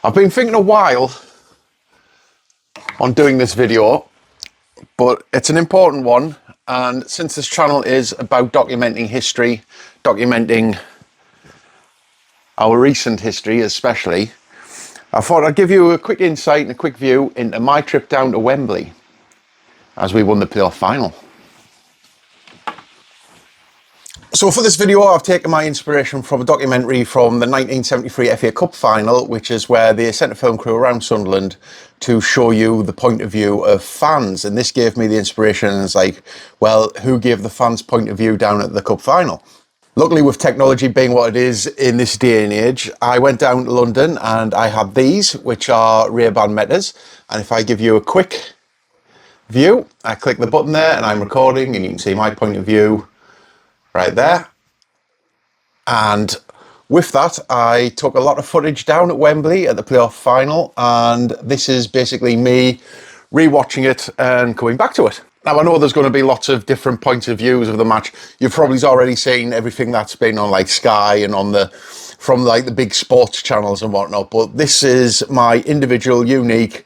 I've been thinking a while on doing this video, but it's an important one, and since this channel is about documenting history, documenting our recent history especially, I thought I'd give you a quick insight and a quick view into my trip down to Wembley as we won the playoff final. So for this video, I've taken my inspiration from a documentary from the 1973 FA Cup final, which is where they sent a film crew around Sunderland to show you the point of view of fans. And this gave me the inspiration, and it's like, well, who gave the fans' point of view down at the cup final? Luckily, with technology being what it is in this day and age, I went down to London and I had these, which are Ray-Ban Metas. And if I give you a quick view, I click the button there and I'm recording, and you can see my point of view right there. And with that, I took a lot of footage down at Wembley at the playoff final, and this is basically me rewatching it and coming back to it. Now, I know there's going to be lots of different points of views of the match. You've probably already seen everything that's been on like Sky and on from like the big sports channels and whatnot, but this is my individual, unique,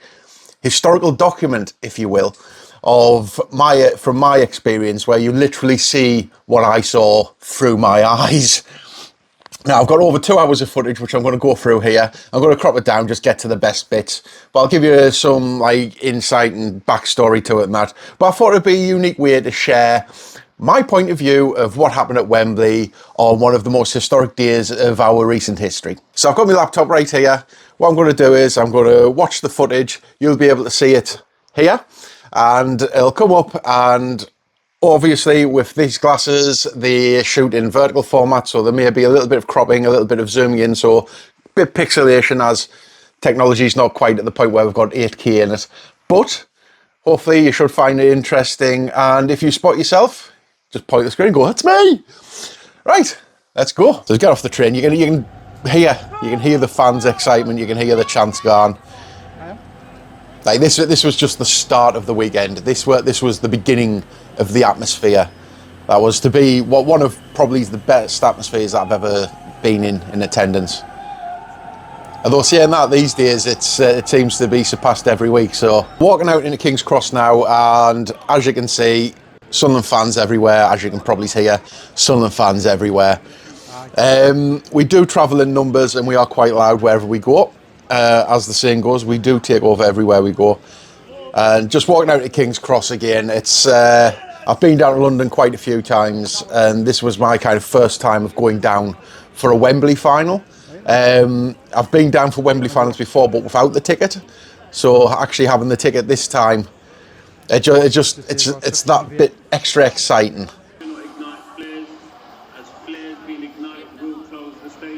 historical document, if you will, from my experience, where you literally see what I saw through my eyes. Now, I've got over 2 hours of footage, which I'm going to go through here. I'm going to crop it down, just get to the best bits. But I'll give you some like insight and backstory to it and that. But I thought it'd be a unique way to share my point of view of what happened at Wembley on one of the most historic days of our recent history. So I've got my laptop right here. What I'm going to do is I'm going to watch the footage. You'll be able to see it here. And it'll come up, and obviously with these glasses they shoot in vertical format, so there may be a little bit of cropping, a little bit of zooming in, so a bit of pixelation, as technology's not quite at the point where we've got 8K in it. But hopefully you should find it interesting, and if you spot yourself, just point at the screen and go, "That's me!" Right, let's go. So get off the train. You can hear the fans' excitement, you can hear the chants going. Like this was just the start of the weekend. This was the beginning of the atmosphere. That was to be one of probably the best atmospheres I've ever been in attendance. Although saying that, these days it seems to be surpassed every week. So walking out into King's Cross now, and as you can see, Sunderland fans everywhere. As you can probably hear, Sunderland fans everywhere. We do travel in numbers, and we are quite loud wherever we go. As the saying goes, we do take over everywhere we go. And just walking out to King's Cross again, it's I've been down to London quite a few times, and this was my kind of first time of going down for a Wembley final. I've been down for Wembley finals before, but without the ticket. So actually having the ticket this time, it's that bit extra exciting.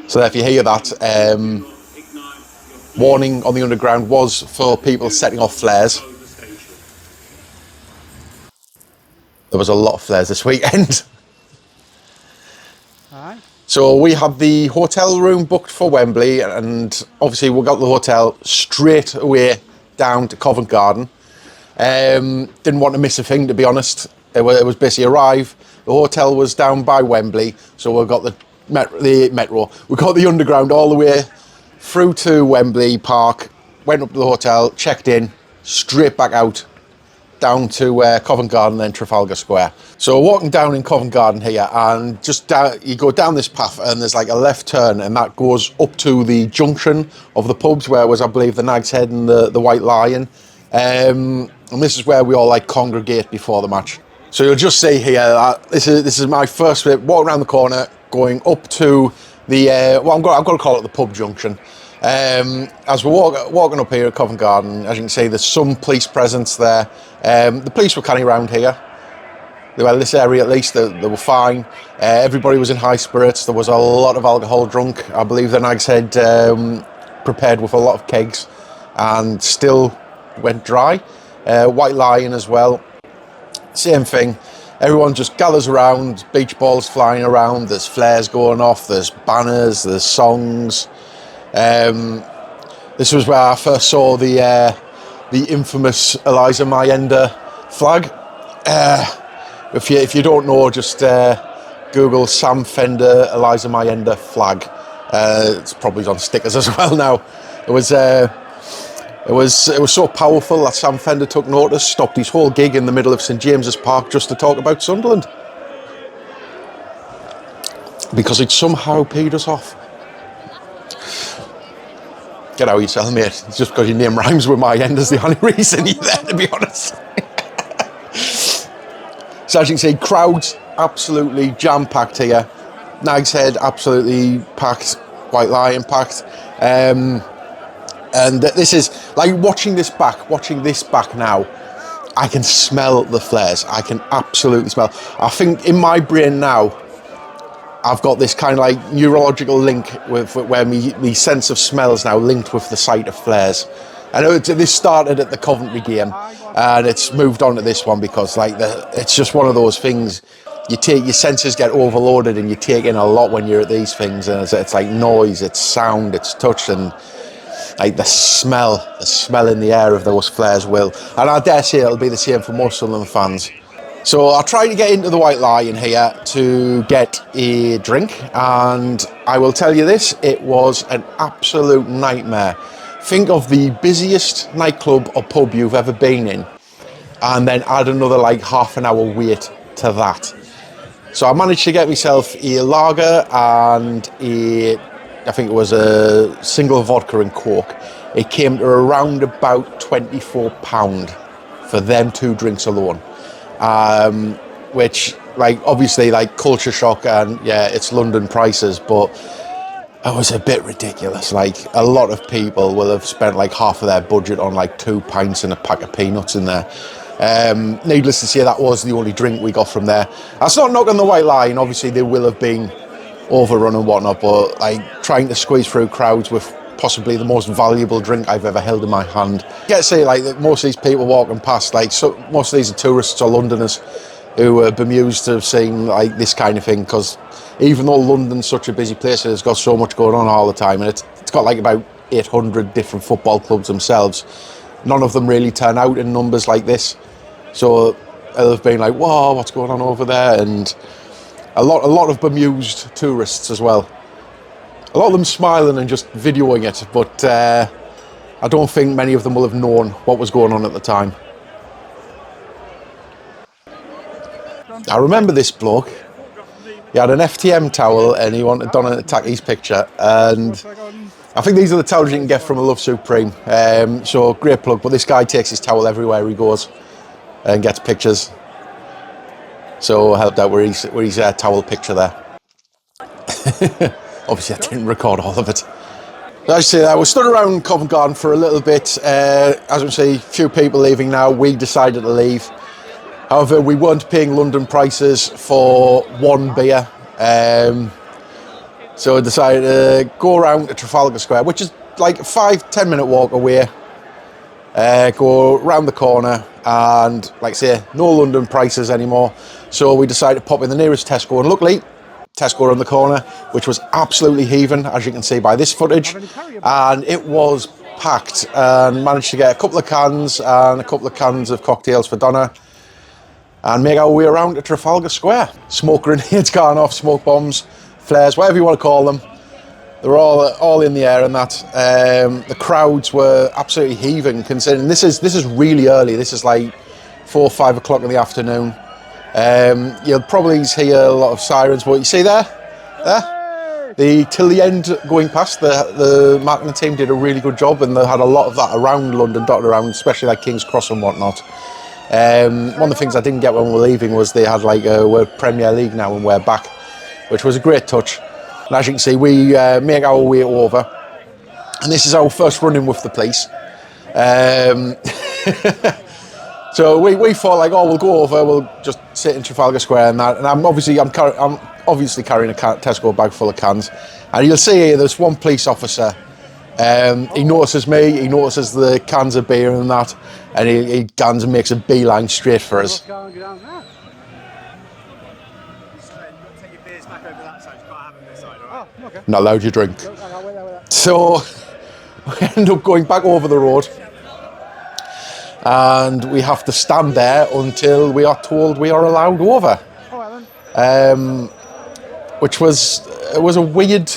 So if you hear that, warning on the underground was for people setting off flares. There was a lot of flares this weekend. So we had the hotel room booked for Wembley, and obviously we got the hotel straight away down to Covent Garden. Didn't want to miss a thing, to be honest. It was basically arrive. The hotel was down by Wembley, so we got the metro. We got the underground all the way through to Wembley Park, went up to the hotel, checked in, straight back out, down to Covent Garden, then Trafalgar Square. So walking down in Covent Garden here, and just down, you go down this path, and there's like a left turn, and that goes up to the junction of the pubs, where was, I believe, the Nag's Head and the White Lion. And this is where we all like congregate before the match. So you'll just see here, this is my first bit, walking around the corner, going up to the, well, I'm going to call it the pub junction. As we're walking up here at Covent Garden, as you can see, there's some police presence there. The police were kind of around here. Well, this area at least, they were fine. Everybody was in high spirits. There was a lot of alcohol drunk. I believe the Nag's Head prepared with a lot of kegs and still went dry. White Lion as well, same thing. Everyone just gathers around, beach balls flying around, there's flares going off, there's banners, there's songs. This was where I first saw the infamous Eliza Mayenda flag. If you don't know, just Google Sam Fender Eliza Mayenda flag. It's probably on stickers as well now. It was so powerful that Sam Fender took notice, stopped his whole gig in the middle of St James's Park just to talk about Sunderland. Because it somehow paid us off. Get out yourself, mate. It's just because your name rhymes with my end is the only reason you're there, to be honest. So as you can see, crowds absolutely jam-packed here. Nag's Head absolutely packed. White Lion packed. And this is, like, watching this back now, I can smell the flares. I can absolutely smell. I think in my brain now, I've got this kind of like neurological link with where me sense of smell is now linked with the sight of flares. I know this started at the Coventry game, and it's moved on to this one because like it's just one of those things. Your senses get overloaded, and you take in a lot when you're at these things. And it's like noise, it's sound, it's touch, and like the smell in the air of those flares will. And I dare say it'll be the same for most Sunderland fans. So I tried to get into the White Lion here to get a drink, and I will tell you this, it was an absolute nightmare. Think of the busiest nightclub or pub you've ever been in, and then add another like half an hour wait to that. So I managed to get myself a lager and I think it was a single vodka and Coke. It came to around about £24 for them two drinks alone. Which, like, obviously, like, culture shock, and yeah, it's London prices, but it was a bit ridiculous. Like, a lot of people will have spent like half of their budget on like 2 pints and a pack of peanuts in there. Needless to say, that was the only drink we got from there. That's not knocking the White Lion. Obviously, they will have been overrun and whatnot, but like trying to squeeze through crowds with possibly the most valuable drink I've ever held in my hand. I get to say, like, that most of these people walking past, like, so most of these are tourists or Londoners who are bemused to have seen like this kind of thing, because even though London's such a busy place, it's got so much going on all the time, and it's got like about 800 different football clubs themselves. None of them really turn out in numbers like this, so they'll have been like, whoa, what's going on over there? And a lot of bemused tourists as well. A lot of them smiling and just videoing it, but I don't think many of them will have known what was going on at the time. I remember this bloke. He had an FTM towel and he wanted Donna to tack his picture, and I think these are the towels you can get from a Love Supreme. So great plug, but this guy takes his towel everywhere he goes and gets pictures. So I helped out with his towel picture there. Obviously, I didn't record all of it. As I say, we stood around Covent Garden for a little bit. As we see, a few people leaving now. We decided to leave. However, we weren't paying London prices for one beer. So I decided to go around to Trafalgar Square, which is like a 5-10 minute walk away. Go round the corner, and like I say, no London prices anymore. So we decided to pop in the nearest Tesco, and luckily, Tesco around the corner, which was absolutely heaving, as you can see by this footage, and it was packed, and managed to get a couple of cans and a couple of cans of cocktails for Donna, and make our way around to Trafalgar Square. Smoke grenades going off, smoke bombs, flares, whatever you want to call them. They were all in the air, and that. The crowds were absolutely heaving, considering this is really early. This is like 4 or 5 o'clock in the afternoon. You'll probably hear a lot of sirens, but you see there? Till the end going past, the marketing team did a really good job, and they had a lot of that around London, dotted around, especially like King's Cross and whatnot. One of the things I didn't get when we were leaving was they had like we're Premier League now and we're back, which was a great touch. And as you can see, we make our way over, and this is our first run-in with the police. So we thought like, oh, we'll go over, we'll just sit in Trafalgar Square and that. And I'm obviously carrying a Tesco bag full of cans, and you'll see here there's one police officer. He notices me, he notices the cans of beer and that, and he guns and makes a beeline straight for us. Not allowed you drink. So we end up going back over the road, and we have to stand there until we are told we are allowed over. Which was a weird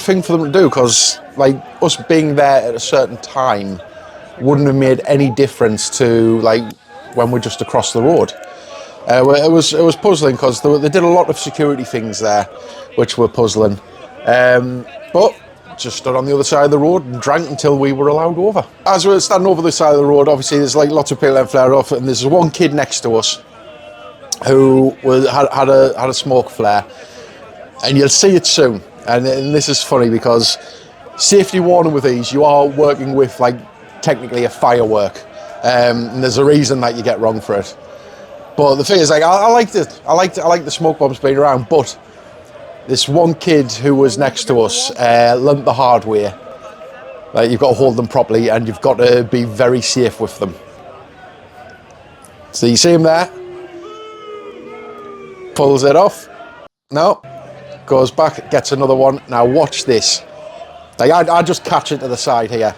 thing for them to do, because like us being there at a certain time wouldn't have made any difference to like when we're just across the road. It was puzzling because they did a lot of security things there, which were puzzling. But just stood on the other side of the road and drank until we were allowed over. As we were standing over the side of the road, obviously there's like lots of people that flare off, and there's one kid next to us who had a smoke flare, and you'll see it soon. And this is funny because safety warning with these, you are working with like technically a firework, and there's a reason that you get wrong for it. But the thing is, like, I liked it. I like the smoke bombs being around, but this one kid who was next to us learnt the hard way. Like, you've got to hold them properly, and you've got to be very safe with them. So you see him there? Pulls it off. No. Goes back, gets another one. Now watch this. Like, I just catch it to the side here.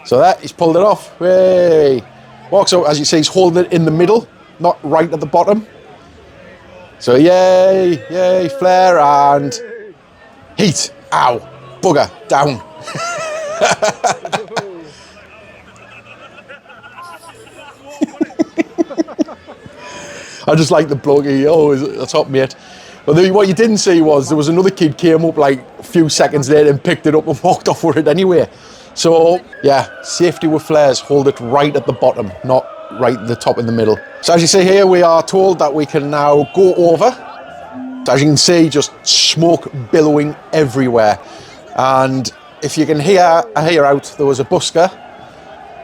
So there, he's pulled it off. Hey. Walks up, as you see, he's holding it in the middle, not right at the bottom. So yay, flare and heat. Ow, bugger, down. I just like the bloke, the top mate. But what you didn't see was there was another kid came up like a few seconds later and picked it up and walked off with it anyway. So yeah, safety with flares, hold it right at the bottom, not right at the top in the middle. So as you see here, we are told that we can now go over. So as you can see, just smoke billowing everywhere. And if you can hear out, there was a busker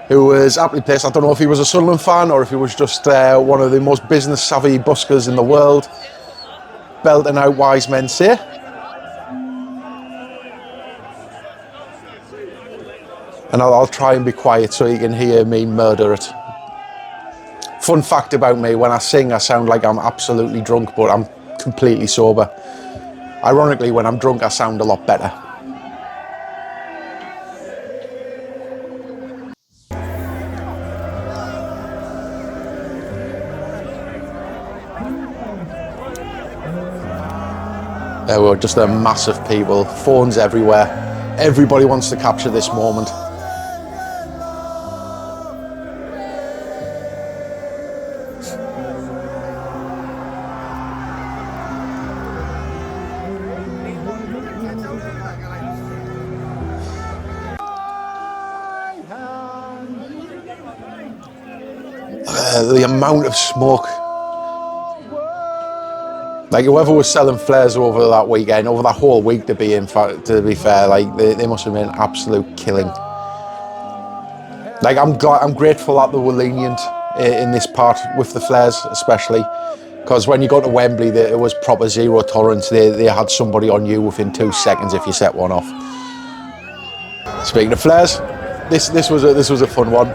who was aptly placed. I don't know if he was a Sunderland fan or if he was just one of the most business savvy buskers in the world, belting out wise men say. And I'll try and be quiet so you can hear me murder it. Fun fact about me, when I sing I sound like I'm absolutely drunk, but I'm completely sober. Ironically, when I'm drunk I sound a lot better. There were just a mass of people, phones everywhere. Everybody wants to capture this moment. The amount of smoke. Like, whoever was selling flares over that weekend, over that whole week to be fair, like they must have been an absolute killing. Like, I'm grateful that they were lenient in this part with the flares, especially because when you go to Wembley, it was proper zero tolerance. They had somebody on you within 2 seconds if you set one off. Speaking of flares, this was a fun one.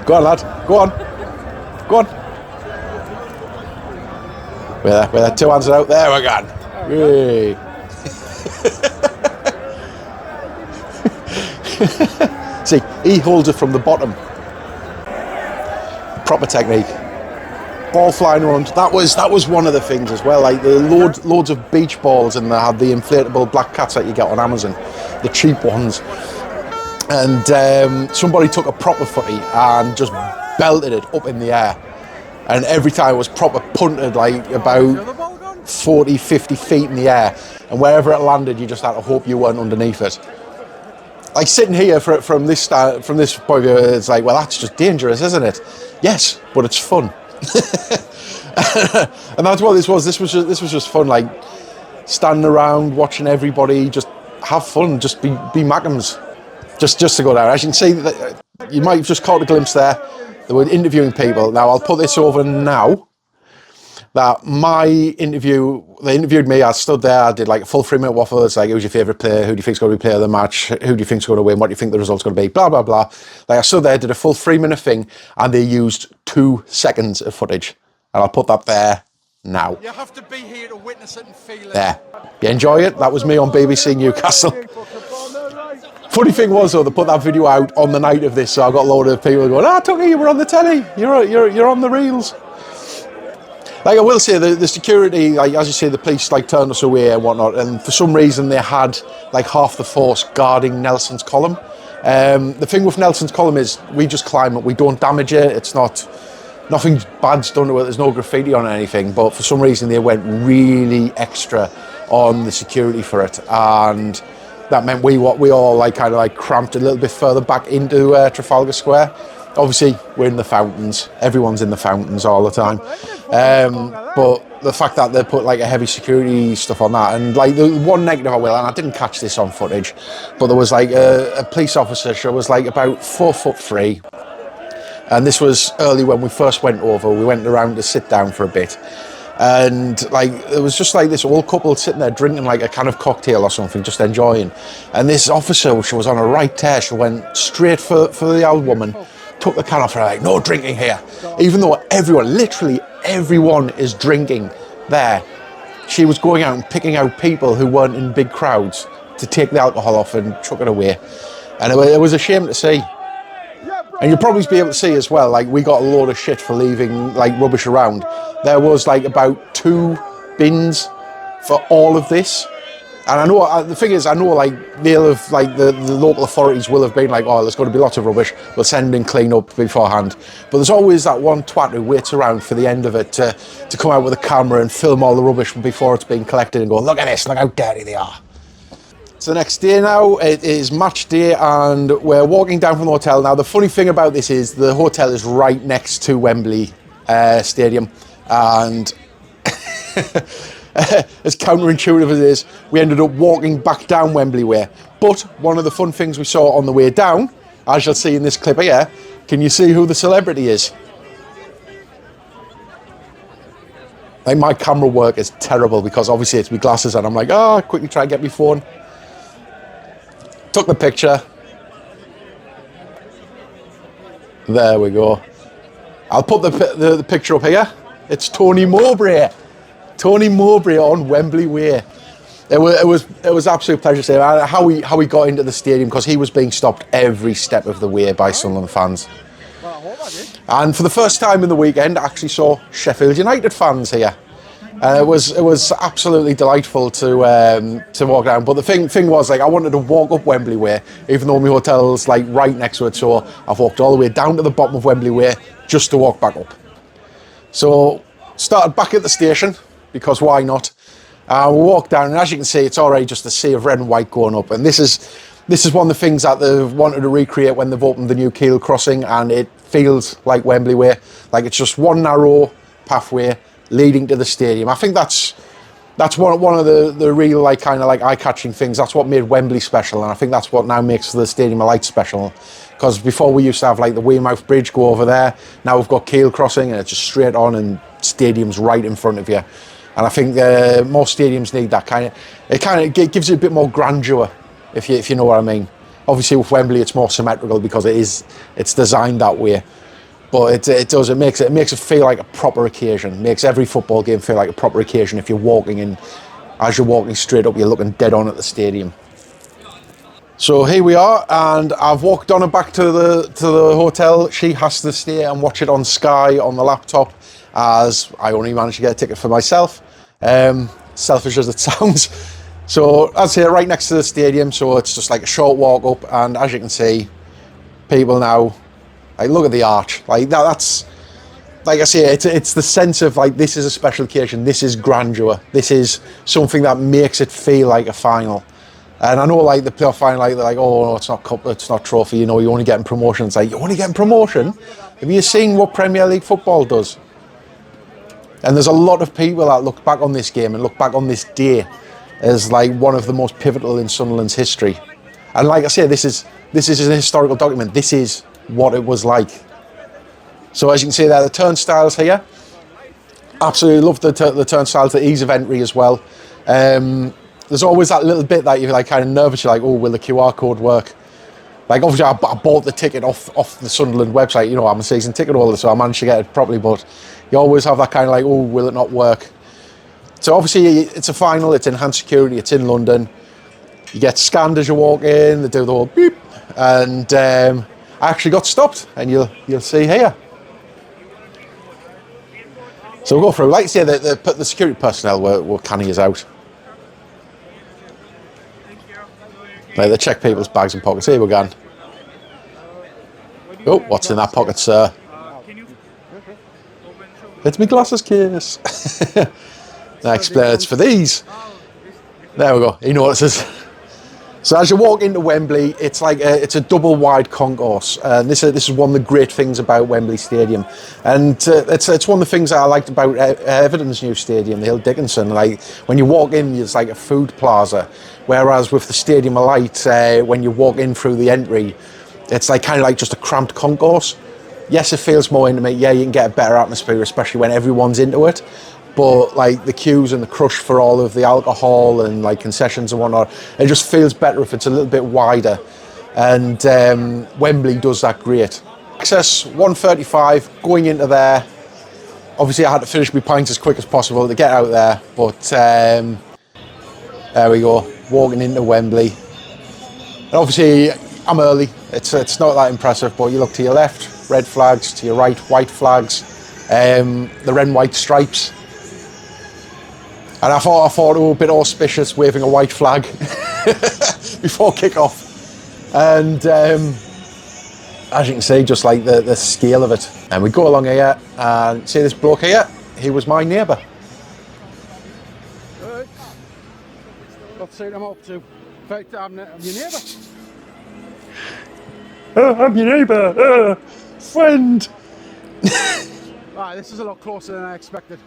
Go on, lad. Go on. Go on. We're there. 2 hands are out. There we go. Hey. See, he holds it from the bottom. Proper technique. Ball flying around. That was one of the things as well. Like, the loads of beach balls, and they had the inflatable black cats that you get on Amazon, the cheap ones. And somebody took a proper footy and just belted it up in the air. And every time it was proper punted, like about 40, 50 feet in the air. And wherever it landed, you just had to hope you weren't underneath it. Like, sitting here from this point of view, it's like, well, that's just dangerous, isn't it? Yes, but it's fun. And that's what this was. This was just fun, like standing around, watching everybody just have fun, just be Mackems. Just to go down. As you can see, you might have just caught a glimpse there. They were interviewing people. Now, I'll put this over now. That they interviewed me. I stood there. I did like a full 3-minute waffle. It's like, who's your favourite player? Who do you think's going to be player of the match? Who do you think's going to win? What do you think the result's going to be? Blah, blah, blah. Like, I stood there, did a full 3-minute thing, and they used 2 seconds of footage. And I'll put that there now. You have to be here to witness it and feel it. There. You enjoy it? That was me on BBC Newcastle. Funny thing was, though, they put that video out on the night of this, so I got a load of people going, Tucker, you were on the telly, you're on the reels. Like I will say, the security, like as you say, the police like turned us away and whatnot, and for some reason they had like half the force guarding Nelson's column. The thing with Nelson's column is we just climb it, we don't damage it. It's not, nothing bad's done to it. There's no graffiti on anything, but for some reason they went really extra on the security for it, and that meant we all like kind of like cramped a little bit further back into Trafalgar Square. Obviously, we're in the fountains. Everyone's in the fountains all the time. But the fact that they put like a heavy security stuff on that, and like the one negative I will, and I didn't catch this on footage, but there was like a police officer. She was like about 4'3", and this was early when we first went over. We went around to sit down for a bit, and like it was just like this old couple sitting there drinking like a can of cocktail or something, just enjoying. And this officer, she was on a right tear. She went straight for the old woman. Took the can off her, like, no drinking here. Even though everyone, literally everyone is drinking there, she was going out and picking out people who weren't in big crowds to take the alcohol off and chuck it away. And it was a shame to see. And you'll probably be able to see as well, like we got a load of shit for leaving like rubbish around. There was like about 2 bins for all of this. And I know, the thing is, I know like they'll have, like the local authorities will have been like, oh, there's going to be lots of rubbish, we'll send in clean up beforehand. But there's always that one twat who waits around for the end of it to come out with a camera and film all the rubbish before it's being collected and go, look at this, look how dirty they are. It's the next day now, it is match day and we're walking down from the hotel. Now the funny thing about this is the hotel is right next to Wembley Stadium, and as counterintuitive as it is, we ended up walking back down Wembley way. But one of the fun things we saw on the way down, as you'll see in this clip here, can you see who the celebrity is? Like my camera work is terrible because obviously it's my glasses and I'm like, oh, quickly try and get my phone. Took the picture. There we go. I'll put the picture up here. It's Tony Mowbray. Tony Mowbray on Wembley Way. It was absolute pleasure to see how he got into the stadium, because he was being stopped every step of the way by Sunderland fans. And for the first time in the weekend, I actually saw Sheffield United fans here. It was absolutely delightful to walk down. But the thing was, like, I wanted to walk up Wembley Way, even though my hotel's like right next to it. So I've walked all the way down to the bottom of Wembley Way just to walk back up. So started back at the station, because why not? We walked down, and as you can see, it's already just a sea of red and white going up. And this is one of the things that they've wanted to recreate when they've opened the new Kiel crossing, and it feels like Wembley Way. Like it's just one narrow pathway leading to the stadium. I think that's one of the real like kind of like eye-catching things. That's what made Wembley special, and I think that's what now makes the Stadium of Light special. Because before we used to have like the Weymouth Bridge go over there. Now we've got Kiel crossing, and it's just straight on, and stadium's right in front of you. And I think more stadiums need that kind of. It gives you a bit more grandeur, if you know what I mean. Obviously, with Wembley, it's more symmetrical because it's designed that way. But it makes it feel like a proper occasion. It makes every football game feel like a proper occasion. If you're walking in, as you're walking straight up, you're looking dead on at the stadium. So here we are, and I've walked on and back to the hotel. She has to stay and watch it on Sky on the laptop, as I only managed to get a ticket for myself. Selfish as it sounds. So as I say, right next to the stadium, so it's just like a short walk up, and as you can see, people now, like, look at the arch. Like that's, like I say, it's the sense of like, this is a special occasion, this is grandeur, this is something that makes it feel like a final. And I know like the playoff final, like they're like, oh no, it's not cup, it's not trophy, you know, you're only getting promotion. It's like, you're only getting promotion? Have you seen what Premier League football does? And there's a lot of people that look back on this game and look back on this day as like one of the most pivotal in Sunderland's history. And like I say, this is an historical document. This is what it was like. So as you can see there, the turnstiles here, absolutely love the turnstiles, the ease of entry as well. There's always that little bit that you're like kind of nervous. You're like, oh, will the QR code work? Like obviously I bought the ticket off the Sunderland website. You know, I'm a season ticket holder, so I managed to get it properly. But you always have that kind of like, oh, will it not work? So obviously it's a final. It's enhanced security. It's in London. You get scanned as you walk in. They do the whole beep, and I actually got stopped, and you'll see here. So we'll go through. Like I say, the security personnel were canning us out. Like, they check people's bags and pockets. Here we go. Oh, what's in that pocket, sir? It's my glasses case. I explain it's for these. There we go. He notices. So as you walk into Wembley, it's like it's a double wide concourse, and this is one of the great things about Wembley Stadium, and it's one of the things that I liked about Everton's new stadium, the Hill Dickinson. Like, when you walk in, it's like a food plaza, whereas with the Stadium of Light, when you walk in through the entry, it's like kind of like just a cramped concourse. Yes, it feels more intimate. Yeah, you can get a better atmosphere, especially when everyone's into it. But like the queues and the crush for all of the alcohol and like concessions and whatnot, it just feels better if it's a little bit wider. And Wembley does that great. Access 1:35, going into there. Obviously I had to finish my pints as quick as possible to get out there. But there we go, walking into Wembley. And obviously I'm early, it's not that impressive, but you look to your left, red flags, to your right, white flags, the red and white stripes. And I thought it was a bit auspicious waving a white flag before kick-off. And as you can see, just like the scale of it. And we go along here and see this bloke here, he was my neighbour. Right. Let's see what I'm up to. In fact, I'm your neighbour. I'm your neighbour, friend. Alright, this is a lot closer than I expected.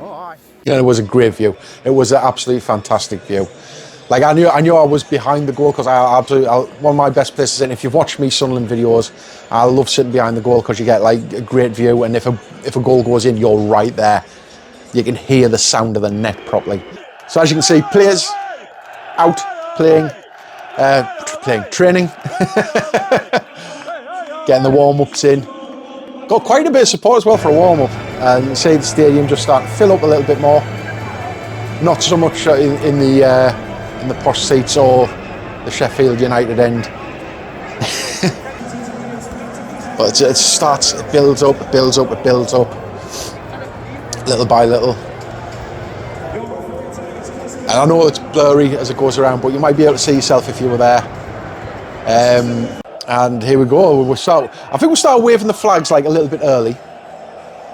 Oh, aye. Yeah, it was a great view. It was an absolutely fantastic view. Like, I knew I was behind the goal because one of my best places. And if you've watched me Sunderland videos, I love sitting behind the goal because you get like a great view. And if a goal goes in, you're right there. You can hear the sound of the net properly. So as you can see, players out playing, training, getting the warm-ups in. Got quite a bit of support as well for a warm-up, and see the stadium just start to fill up a little bit more. Not so much in the posh seats or the Sheffield United end, but it starts, it builds up, little by little. And I know it's blurry as it goes around, but you might be able to see yourself if you were there. And here we go. I think we started waving the flags like a little bit early.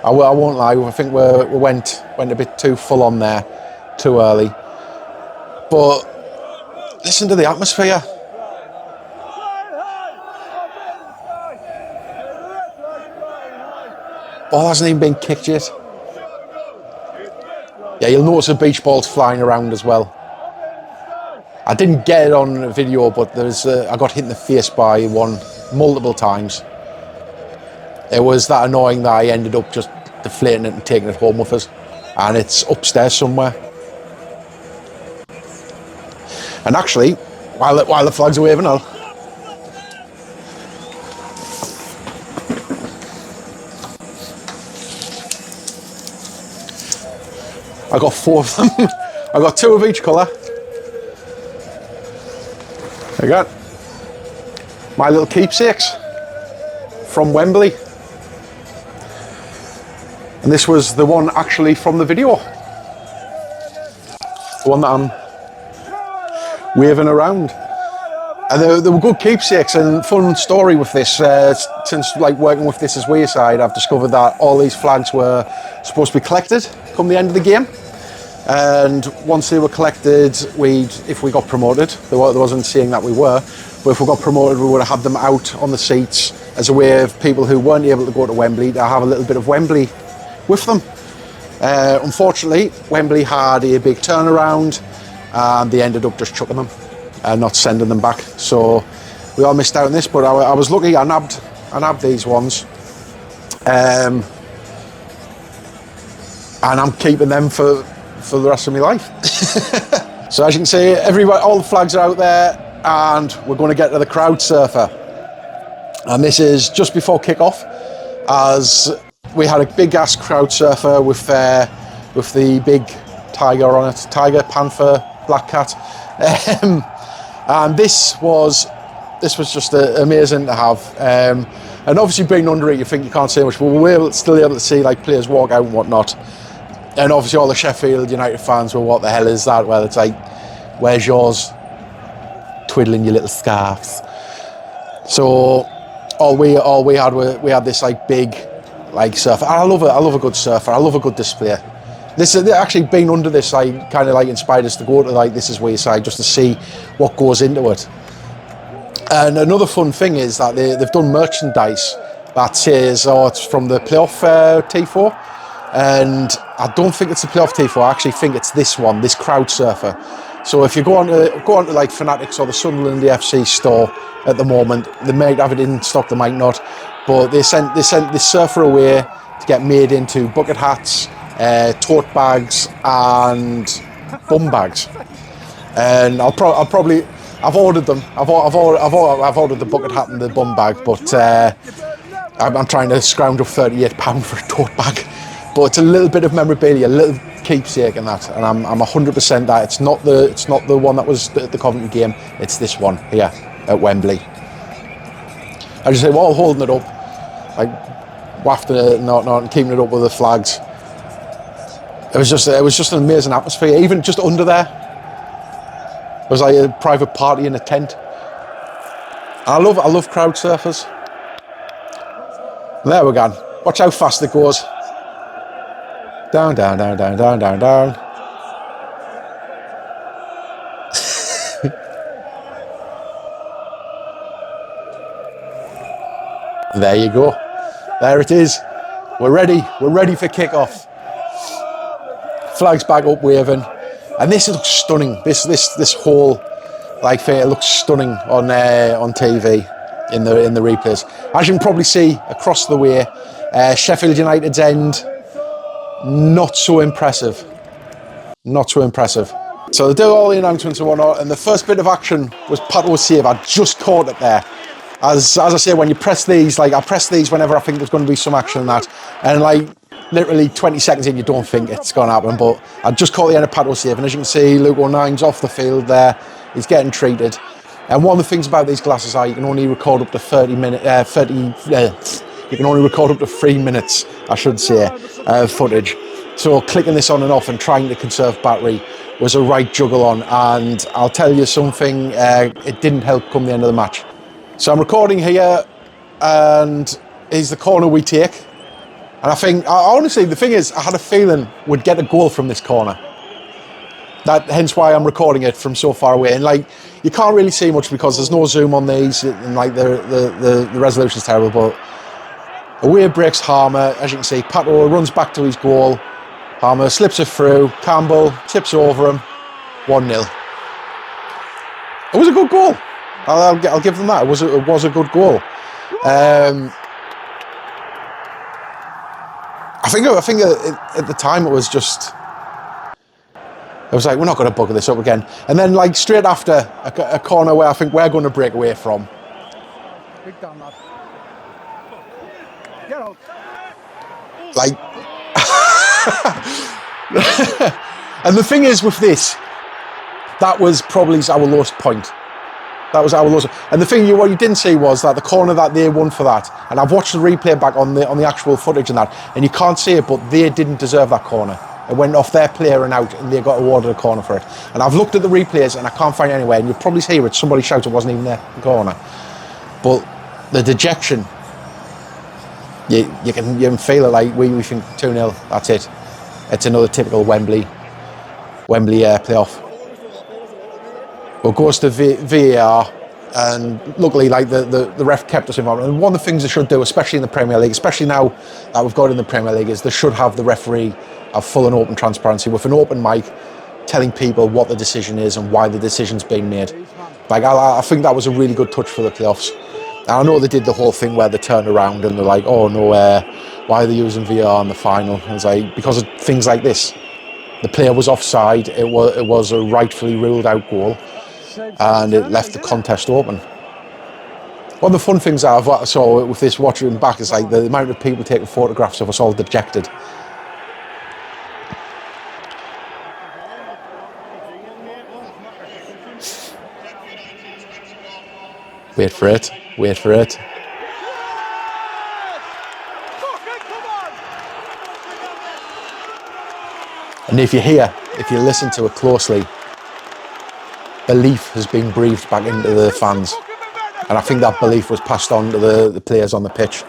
I won't lie. I think we went a bit too full on there, too early. But listen to the atmosphere. Ball hasn't even been kicked yet. Yeah, you'll notice the beach balls flying around as well. I didn't get it on video, but I got hit in the face by one multiple times. It was that annoying that I ended up just deflating it and taking it home with us. And it's upstairs somewhere. And actually, while the flags are waving, I got 4 of them. I got 2 of each colour. There you go. My little keepsakes from Wembley. And this was the one actually from the video. The one that I'm waving around. And they were good keepsakes, and fun story with this. Since like working with This Is Wearside, I've discovered that all these flags were supposed to be collected come the end of the game. And once they were collected, if we got promoted, there wasn't saying that we were, but if we got promoted, we would have had them out on the seats as a way of people who weren't able to go to Wembley to have a little bit of Wembley with them. Unfortunately, Wembley had a big turnaround, and they ended up just chucking them and not sending them back. So we all missed out on this, but I was lucky. I nabbed these ones, and I'm keeping them for the rest of my life. So as you can see, all the flags are out there, and we're going to get to the crowd surfer. And this is just before kick-off, as we had a big ass crowd surfer with the big tiger on it, tiger, panther, black cat. And this was just amazing to have. And obviously being under it, you think you can't say much, but we're still able to see like players walk out and whatnot. And obviously all the Sheffield United fans were, what the hell is that? Well, it's like, where's yours? Twiddling your little scarves. So all we had this like big like surfer. I love a good surfer. I love a good display. This is actually being under this, like kind of like inspired us to go to like This Is Wayside just to see what goes into it. And another fun thing is that they've done merchandise that says, oh, it's from the playoff T4. And I don't think it's the playoff T4. I actually think it's this one, this crowd surfer. So if you go on to like Fanatics or the Sunderland AFC store at the moment, they might have it in stock, they might not. But they sent this surfer away to get made into bucket hats, tote bags, and bum bags. And I've ordered them. I've ordered the bucket hat and the bum bag, but I'm trying to scrounge up £38 for a tote bag. But it's a little bit of memorabilia, a little keepsake and that. And I'm 100% that it's not the one that was at the Covent game. It's this one here at Wembley. I just say, we're all holding it up, like wafting it and keeping it up with the flags. It was just an amazing atmosphere. Even just under there, it was like a private party in a tent. I love crowd surfers. And there we go. Watch how fast it goes. Down, down, down, down, down, down, down. There you go. There it is. We're ready. We're ready for kickoff. Flags back up waving. And this looks stunning. This whole like thing, it looks stunning on TV in the replays. As you can probably see across the way, Sheffield United's end, not so impressive. Not so impressive. So they do all the announcements and whatnot, and the first bit of action was Pato's save. I just caught it there. As I say, when you press these, like I press these whenever I think there's going to be some action in that, and like literally 20 seconds in, you don't think it's going to happen, but I just caught the end of Pato's save, and as you can see, Luke O'Nine's off the field there. He's getting treated. And one of the things about these glasses are you can only record up to 3 minutes, I should say, footage. So clicking this on and off and trying to conserve battery was a right juggle on, and I'll tell you something, it didn't help come the end of the match. So I'm recording here, and here's the corner we take. And I think, honestly, the thing is, I had a feeling we'd get a goal from this corner. Hence why I'm recording it from so far away. And like, you can't really see much because there's no zoom on these, and like the resolution's terrible. But away breaks Harmer, as you can see. Pato runs back to his goal. Harmer slips it through. Campbell tips over him. 1-0. It was a good goal. I'll give them that. It was a good goal. I think at the time it was just. It was like, we're not going to bugger this up again. And then, like, straight after, a corner where I think we're going to break away from. Big damn lad. Get out. Like, and the thing is with this, that was probably our lowest point. That was our lowest. And the thing, what you didn't see was that the corner that they won for that, and I've watched the replay back on the actual footage and that, and you can't see it, but they didn't deserve that corner. It went off their player and out, and they got awarded a corner for it. And I've looked at the replays, and I can't find it anywhere. And you'll probably hear it. Somebody shouted it wasn't even there, the corner. But the dejection, you can feel it. Like we think 2-0. That's it. It's another typical Wembley playoff. But it goes to VAR, and luckily, like the ref kept us involved. And one of the things they should do, especially in the Premier League, especially now that we've got in the Premier League, is they should have the referee have full and open transparency with an open mic, telling people what the decision is and why the decision's been made. Like I think that was a really good touch for the playoffs. And I know they did the whole thing where they turned around and they're like, oh no, why are they using VAR in the final? And it's like, because of things like this. The player was offside. It was a rightfully ruled out goal, and it left the contest open. One of the fun things I saw with this watching back is like the amount of people taking photographs of us all dejected. Wait for it. And if you listen to it closely, belief has been breathed back into the fans. And I think that belief was passed on to the players on the pitch.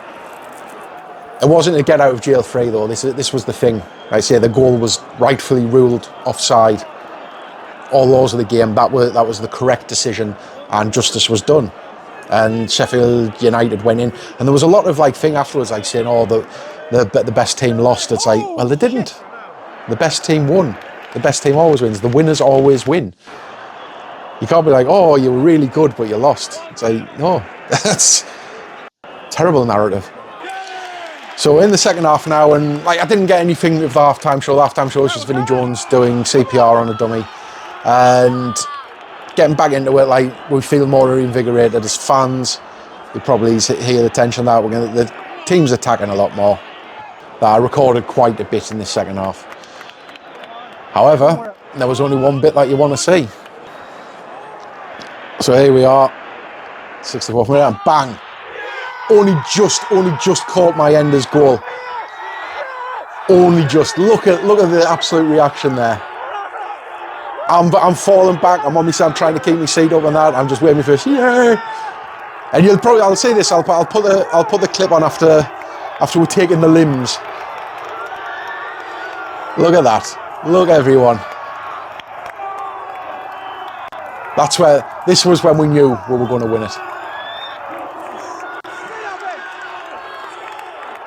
It wasn't a get out of jail free though. This was the thing. Like I say, the goal was rightfully ruled offside. All laws of the game, that was the correct decision, and justice was done. And Sheffield United went in, and there was a lot of thing afterwards, saying, "Oh, the best team lost." It's well, they didn't. The best team won. The best team always wins. The winners always win. You can't be "Oh, you were really good, but you lost." It's no, that's a terrible narrative. So in the second half now, and I didn't get anything of the halftime show. The halftime show was just Vinnie Jones doing CPR on a dummy. And getting back into it, we feel more reinvigorated as fans. You probably hear the tension that the team's attacking a lot more. That I recorded quite a bit in the second half. However, there was only one bit that you want to see. So here we are, 64th minute, and bang! Only just caught my ender's goal. Only just. Look at the absolute reaction there. I'm falling back. I'm on myself trying to keep my seat up and that. I'm just waiting for this. Yay! And I'll say this. I'll put the clip on after we're taking the limbs. Look at that. Look, everyone. This was when we knew we were going to win it.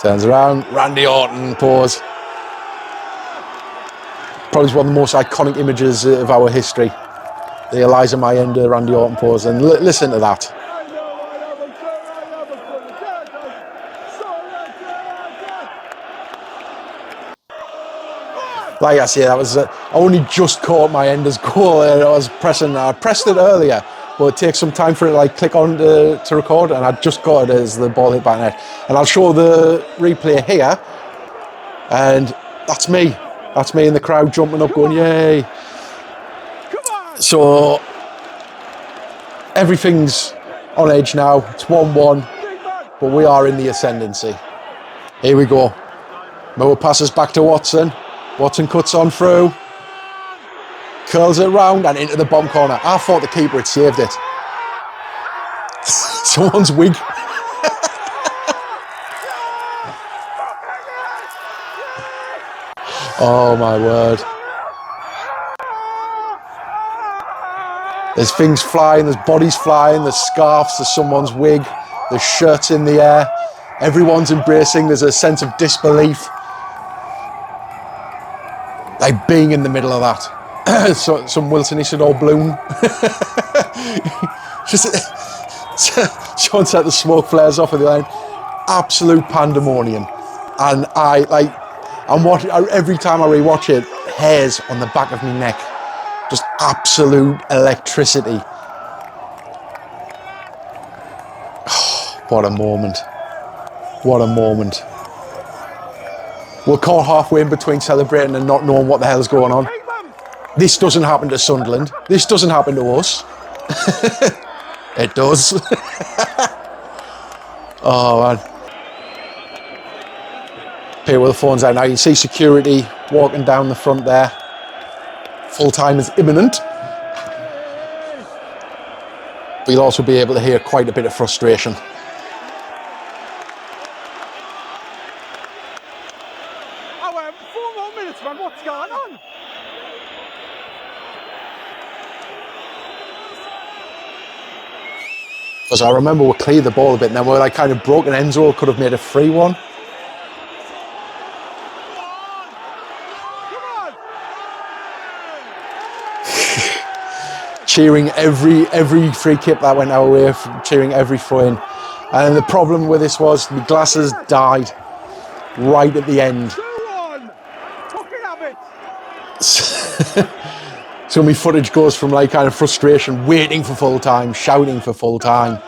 Turns around. Randy Orton pose. Probably one of the most iconic images of our history. The Eliza Mayenda, Randy Orton pose. And listen to that. Like I say, that was I only just caught my ender's goal. I pressed it earlier, but it takes some time for it to click on to record, and I just got it as the ball hit back net. And I'll show the replay here, and that's me. That's me in the crowd jumping up, going yay. So everything's on edge now. It's 1-1, but we are in the ascendancy. Here we go. Moore passes back to Watson. Watson cuts on through, curls it round and into the bottom corner. I thought the keeper had saved it. Someone's wig. Oh my word. There's things flying, there's bodies flying, there's scarves, there's someone's wig, there's shirts in the air. Everyone's embracing, there's a sense of disbelief. Like being in the middle of that. So, some Wilson Isidore bloom. Sean set the smoke flares off of the line. Absolute pandemonium. And every time I rewatch it, hairs on the back of my neck. Just absolute electricity. Oh, what a moment. What a moment. We're caught halfway in between celebrating and not knowing what the hell's going on. This doesn't happen to Sunderland. This doesn't happen to us. It does. Oh, man. Here with the phones out now. You see security walking down the front there. Full time is imminent. But you'll also be able to hear quite a bit of frustration. Oh, 4 more minutes, man. What's going on? Because I remember we cleared the ball a bit and then we're like kind of broken. Enzo could have made a free one. Cheering every free kick that went our way, cheering every throw in. And the problem with this was the glasses died right at the end. 2-1. Fucking have it. So my footage goes from like kind of frustration, waiting for full time, shouting for full time.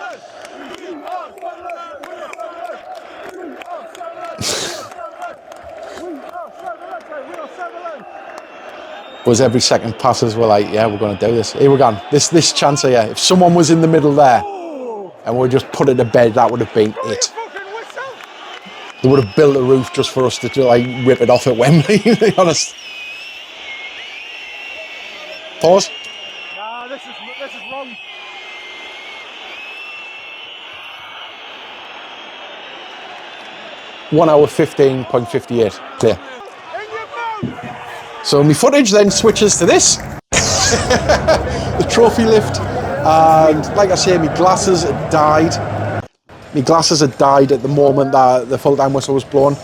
Was every second passes were like, yeah, we're going to do this. Here we go. This chance here. If someone was in the middle there and we just put it to bed, that would have been it. They would have built a roof just for us to like rip it off at Wembley, to be honest. Pause. Nah, this is wrong. One hour 15.58. Clear. In your mouth! So my footage then switches to this. The trophy lift. And like I say, my glasses had died. My glasses had died at the moment that the full-time whistle was blown.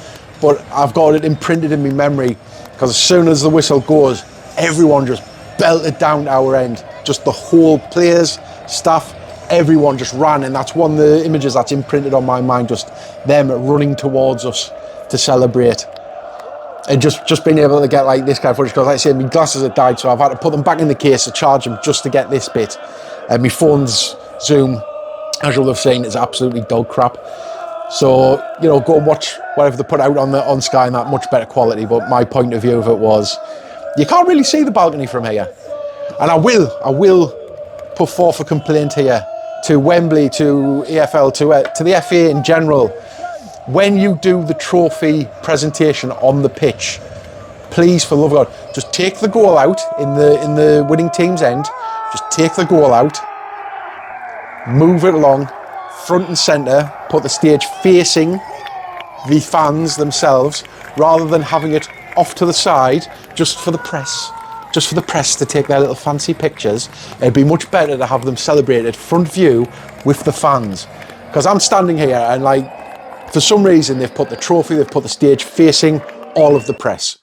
But I've got it imprinted in my memory, because as soon as the whistle goes, everyone just belted down our end. Just the whole players, staff, everyone just ran, and that's one of the images that's imprinted on my mind, just them running towards us to celebrate. And just being able to get like this kind of footage, because like I say, my glasses had died, so I've had to put them back in the case to charge them just to get this bit. And my phone's zoom, as you'll have seen, is absolutely dog crap. So, you know, go and watch whatever they put out on Sky in that much better quality. But my point of view of it was, you can't really see the balcony from here. And I will put forth a complaint here to Wembley, to EFL, to the FA in general. When you do the trophy presentation on the pitch, please, for the love of God, just take the goal out in the winning team's end. Just take the goal out, move it along, front and centre, put the stage facing the fans themselves, rather than having it off to the side just for the press. Just for the press to take their little fancy pictures. It'd be much better to have them celebrated front view with the fans. Because I'm standing here and, like, for some reason they've put the trophy, they've put the stage facing all of the press.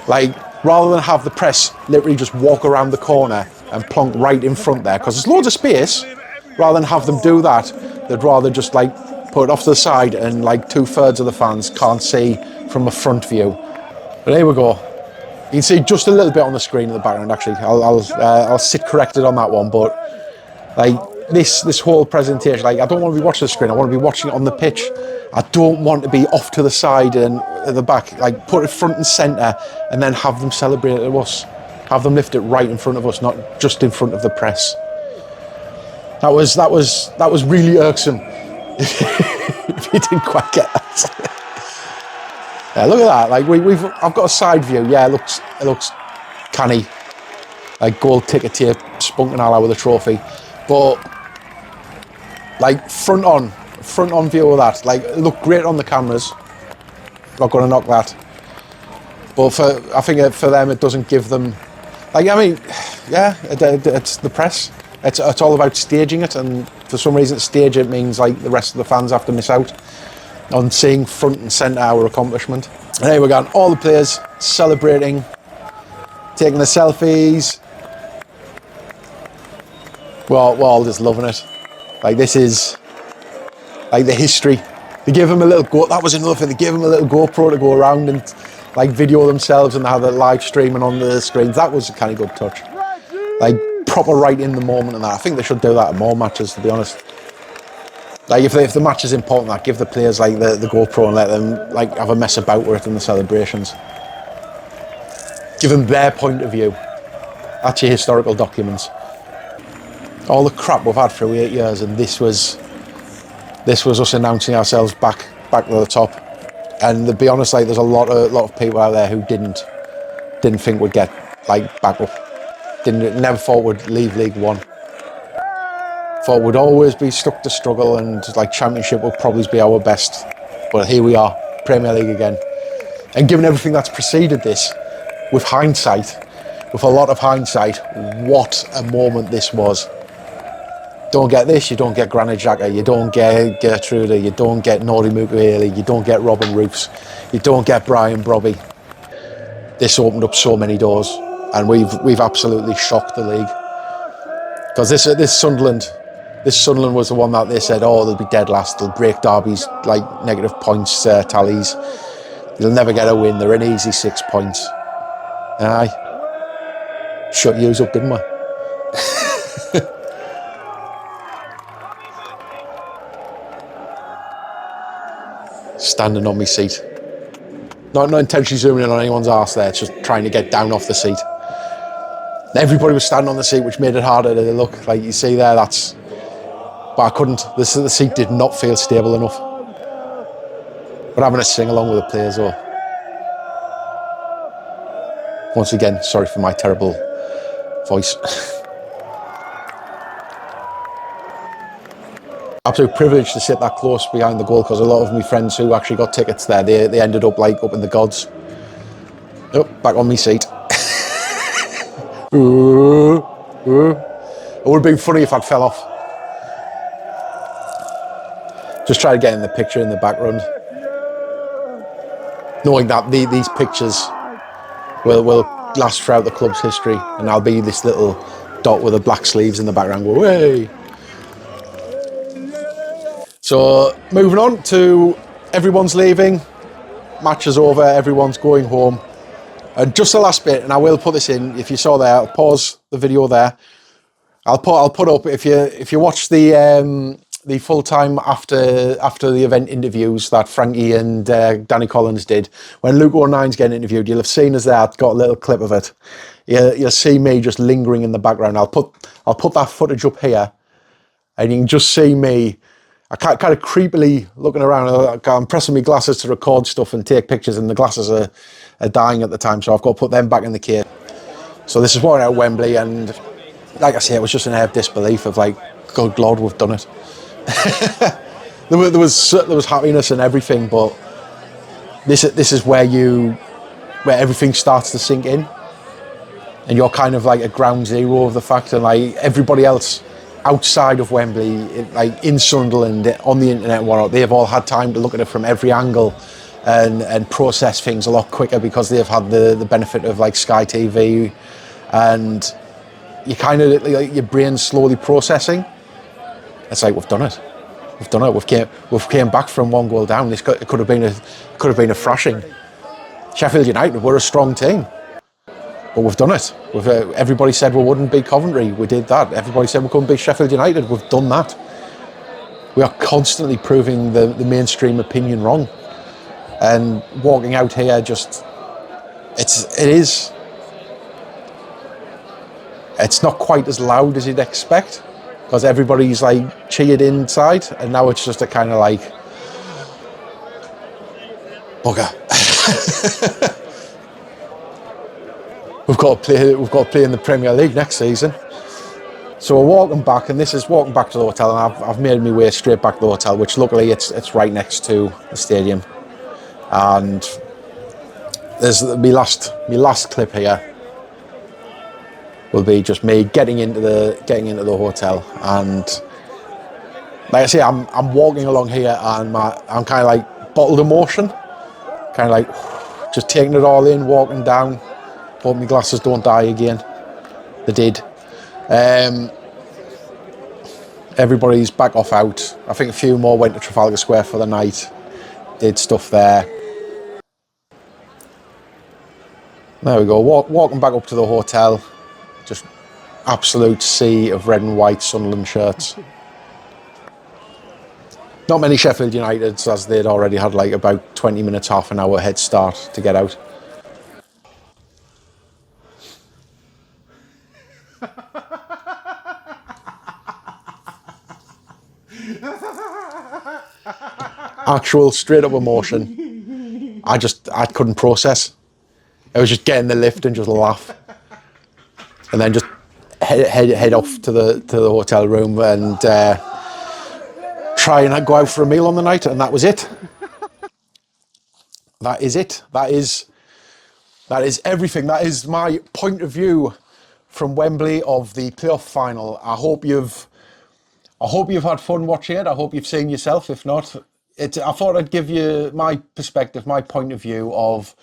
Like, rather than have the press literally just walk around the corner and plonk right in front there, because there's loads of space, rather than have them do that, they'd rather just, like, put it off to the side and, like, 2/3 of the fans can't see from a front view. But here we go. You can see just a little bit on the screen in the background, actually. I'll sit corrected on that one, but, like, this whole presentation, like, I don't want to be watching the screen, I want to be watching it on the pitch. I don't want to be off to the side and at the back, like, put it front and centre and then have them celebrate it with us. Have them lift it right in front of us, not just in front of the press. That was really irksome. If you didn't quite get that. Yeah, look at that. Like I've got a side view. Yeah, it looks canny. Like gold ticker tape, spunking all over the trophy. But like front on view of that. Like it looked great on the cameras. Not going to knock that. But I think for them it doesn't give them. Like I mean, yeah, it's the press. It's all about staging it, and for some reason, stage it means like the rest of the fans have to miss out on seeing front and centre our accomplishment. And here we go, all the players celebrating, taking the selfies. We're all just loving it. Like this is like the history. They gave him a little go. That was another thing. They gave him a little GoPro to go around and like video themselves, and they had the live streaming on the screens. That was a kind of good touch. Like proper right in the moment and that. I think they should do that at more matches, to be honest. Like if the match is important, like give the players like the GoPro and let them like have a mess about with it in the celebrations. Give them their point of view. That's your historical documents. All the crap we've had through 8 years, and this was us announcing ourselves back to the top. And to be honest, like there's a lot of people out there who didn't think we'd get like back up. Never thought we'd leave League One. Thought we'd always be stuck to struggle, and like Championship would probably be our best. But here we are, Premier League again. And given everything that's preceded this, with hindsight, with a lot of hindsight, what a moment this was. Don't get this, you don't get Granit Xhaka, you don't get Gertrude, you don't get Nori Mukwele, you don't get Robin Roofs, you don't get Brian Brobby. This opened up so many doors, and we've absolutely shocked the league. Because this Sunderland was the one that they said, oh, they'll be dead last, they'll break Derby's like negative points tallies, they'll never get a win, they're an easy 6 points. Aye, shut yous up, didn't we? Standing on my seat. Not intentionally zooming in on anyone's arse there, it's just trying to get down off the seat. Everybody was standing on the seat, which made it harder to look. Like you see there, but I couldn't. The seat did not feel stable enough. But having a sing along with the players though. Once again, sorry for my terrible voice. Absolute privilege to sit that close behind the goal, because a lot of my friends who actually got tickets there, they ended up like up in the gods. Oh, back on my seat. It would have been funny if I'd fell off. Just try to get in the picture in the background, knowing that these pictures will last throughout the club's history, and I'll be this little dot with the black sleeves in the background. Go, hey! So moving on to everyone's leaving, match is over, everyone's going home, and just the last bit, and I will put this in. If you saw there, I'll pause the video there. I'll put up if you watch the full time after the event interviews that Frankie and Danny Collins did, when Luke O'Nine's getting interviewed, you'll have seen us there. I've got a little clip of it. You'll see me just lingering in the background. I'll put that footage up here, and you can just see me. I kind of creepily looking around. I'm pressing my glasses to record stuff and take pictures, and the glasses are dying at the time, so I've got to put them back in the case. So this is what we're at Wembley, and like I say, it was just an air of disbelief of like, good Lord, we've done it. there was happiness and everything, but this is where everything starts to sink in, and you're kind of like at ground zero of the fact, and like everybody else outside of Wembley, like in Sunderland, on the internet and whatnot, they've all had time to look at it from every angle and process things a lot quicker, because they've had the benefit of like Sky TV, and you kind of like your brain's slowly processing. It's like, we've done it. We've came back from 1 goal down. It could have been a thrashing. Sheffield United were a strong team, but we've done it. Everybody said we wouldn't beat Coventry. We did that. Everybody said we couldn't beat Sheffield United. We've done that. We are constantly proving the mainstream opinion wrong, and walking out here it's not quite as loud as you'd expect, because everybody's like cheered inside, and now it's just a kind of like, bugger. We've got to play in the Premier League next season. So we're walking back, and this is walking back to the hotel, and I've made my way straight back to the hotel, which luckily it's right next to the stadium. And there's my last clip here will be just me getting into the hotel, and like I say, I'm walking along here, and I'm kind of like bottled emotion, kind of like just taking it all in, walking down. Hope my glasses don't die again. They did. Everybody's back off out. I think a few more went to Trafalgar Square for the night, did stuff there. There we go, walking back up to the hotel, just absolute sea of red and white Sunderland shirts. Not many Sheffield Uniteds, as they'd already had like about 20 minutes, half an hour head start to get out. Actual straight up emotion. I couldn't process. I was just get in the lift and just laugh, and then just head off to the hotel room and try and go out for a meal on the night, and that was it. That is it. That is everything. That is my point of view from Wembley of the playoff final. I hope you've had fun watching it. I hope you've seen yourself. If not, I thought I'd give you my perspective, my point of view of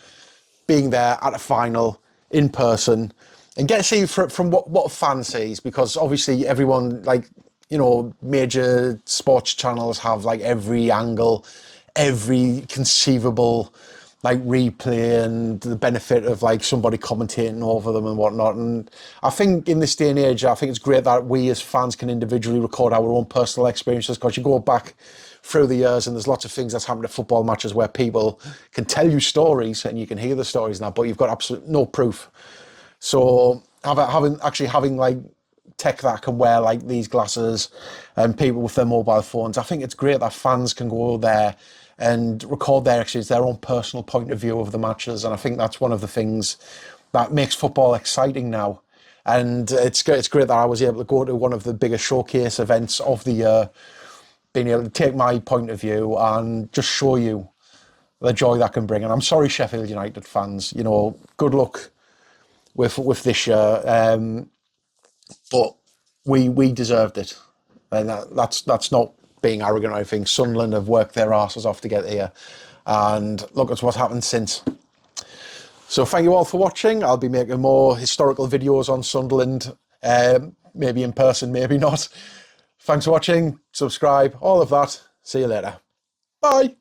being there at a final in person, and get to see from what a fan sees, because obviously everyone, like, you know, major sports channels have like every angle, every conceivable like replay, and the benefit of like somebody commentating over them and whatnot. And I think in this day and age, I think it's great that we as fans can individually record our own personal experiences, because you go back through the years and there's lots of things that's happened at football matches where people can tell you stories and you can hear the stories now, but you've got absolutely no proof. So having like tech that can wear like these glasses, and people with their mobile phones, I think it's great that fans can go there and record their experience, their own personal point of view of the matches. And I think that's one of the things that makes football exciting now. And it's great that I was able to go to one of the biggest showcase events of the year, being able to take my point of view and just show you the joy that can bring. And I'm sorry, Sheffield United fans, you know, good luck with this year. But we deserved it. And that's not being arrogant or anything. Sunderland have worked their asses off to get here. And look at what's happened since. So thank you all for watching. I'll be making more historical videos on Sunderland, maybe in person, maybe not. Thanks for watching, subscribe, all of that. See you later. Bye.